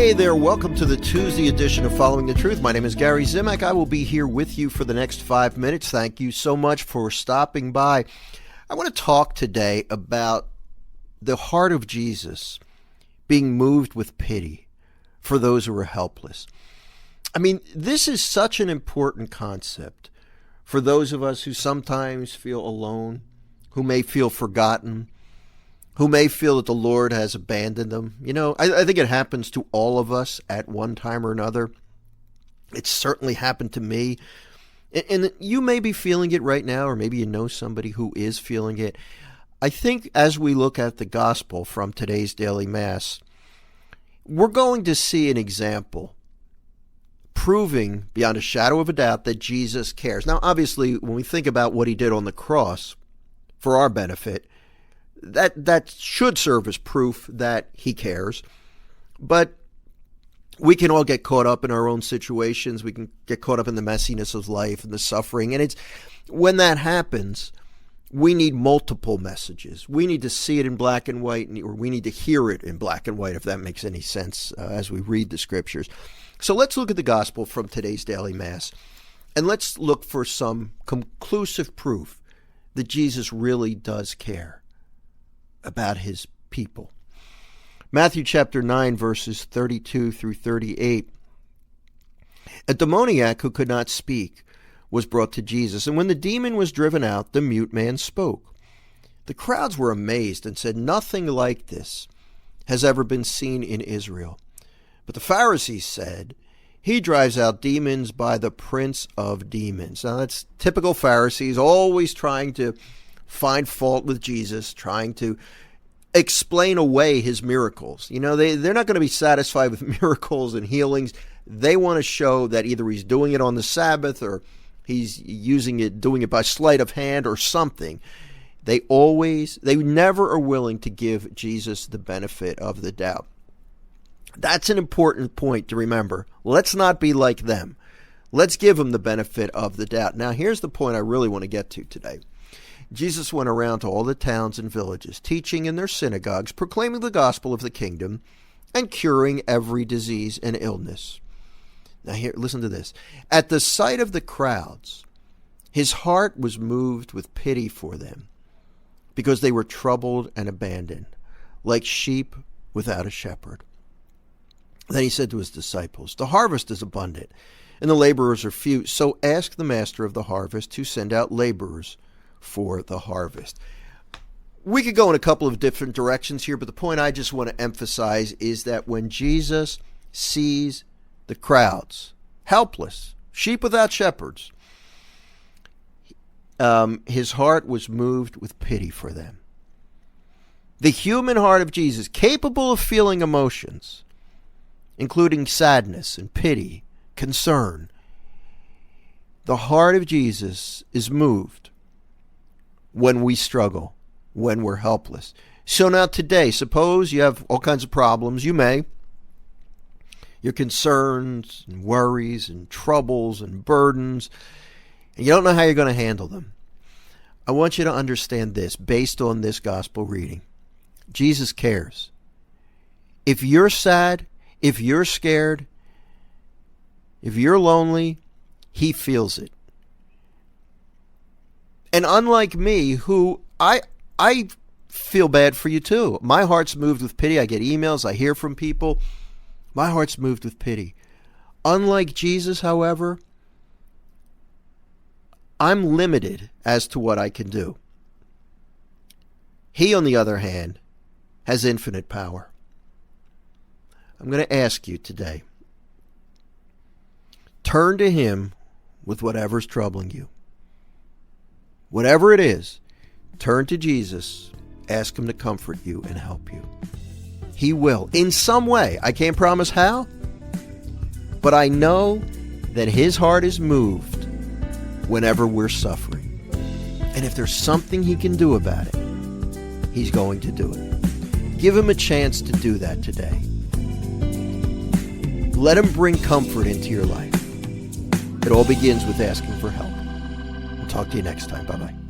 Hey there, welcome to the Tuesday edition of Following the Truth. My name is Gary Zimak. I will be here with you for the next 5 minutes. Thank you so much for stopping by. I want to talk today about the heart of Jesus being moved with pity for those who are helpless. I mean, this is such an important concept for those of us who sometimes feel alone, who may feel forgotten, who may feel that the Lord has abandoned them. You know, I think it happens to all of us at one time or another. It's certainly happened to me. And you may be feeling it right now, or maybe you know somebody who is feeling it. I think as we look at the gospel from today's daily Mass, we're going to see an example proving beyond a shadow of a doubt that Jesus cares. Now, obviously, when we think about what he did on the cross for our benefit, that should serve as proof that he cares. But we can all get caught up in our own situations. We can get caught up in the messiness of life and the suffering. And it's when that happens, we need multiple messages. We need to see it in black and white, or we need to hear it in black and white, if that makes any sense, as we read the scriptures. So let's look at the gospel from today's daily Mass, and let's look for some conclusive proof that Jesus really does care about his people. Matthew chapter 9, verses 32 through 38. A demoniac who could not speak was brought to Jesus, and when the demon was driven out, the mute man spoke. The crowds were amazed and said, "Nothing like this has ever been seen in Israel." But the Pharisees said, "He drives out demons by the prince of demons." Now that's typical Pharisees, always trying to find fault with Jesus, trying to explain away his miracles. You know, they're not going to be satisfied with miracles and healings. They want to show that either he's doing it on the Sabbath or he's doing it by sleight of hand or something. They never are willing to give Jesus the benefit of the doubt. That's an important point to remember. Let's not be like them. Let's give them the benefit of the doubt. Now, here's the point I really want to get to today. Jesus went around to all the towns and villages, teaching in their synagogues, proclaiming the gospel of the kingdom, and curing every disease and illness. Now here, listen to this. At the sight of the crowds, his heart was moved with pity for them, because they were troubled and abandoned, like sheep without a shepherd. Then he said to his disciples, "The harvest is abundant, and the laborers are few, so ask the master of the harvest to send out laborers for the harvest." We could go in a couple of different directions here, but the point I just want to emphasize is that when Jesus sees the crowds, helpless, sheep without shepherds, his heart was moved with pity for them. The human heart of Jesus, capable of feeling emotions, including sadness and pity, concern. The heart of Jesus is moved when we struggle, when we're helpless. So now today, suppose you have all kinds of problems. You may. Your concerns and worries and troubles and burdens, and you don't know how you're going to handle them. I want you to understand this based on this gospel reading. Jesus cares. If you're sad, if you're scared, if you're lonely, he feels it. And unlike me, who I feel bad for you too. My heart's moved with pity. I get emails, I hear from people. My heart's moved with pity. Unlike Jesus, however, I'm limited as to what I can do. He, on the other hand, has infinite power. I'm going to ask you today, turn to him with whatever's troubling you. Whatever it is, turn to Jesus, ask him to comfort you and help you. He will, in some way. I can't promise how, but I know that his heart is moved whenever we're suffering. And if there's something he can do about it, he's going to do it. Give him a chance to do that today. Let him bring comfort into your life. It all begins with asking for help. We'll talk to you next time. Bye-bye.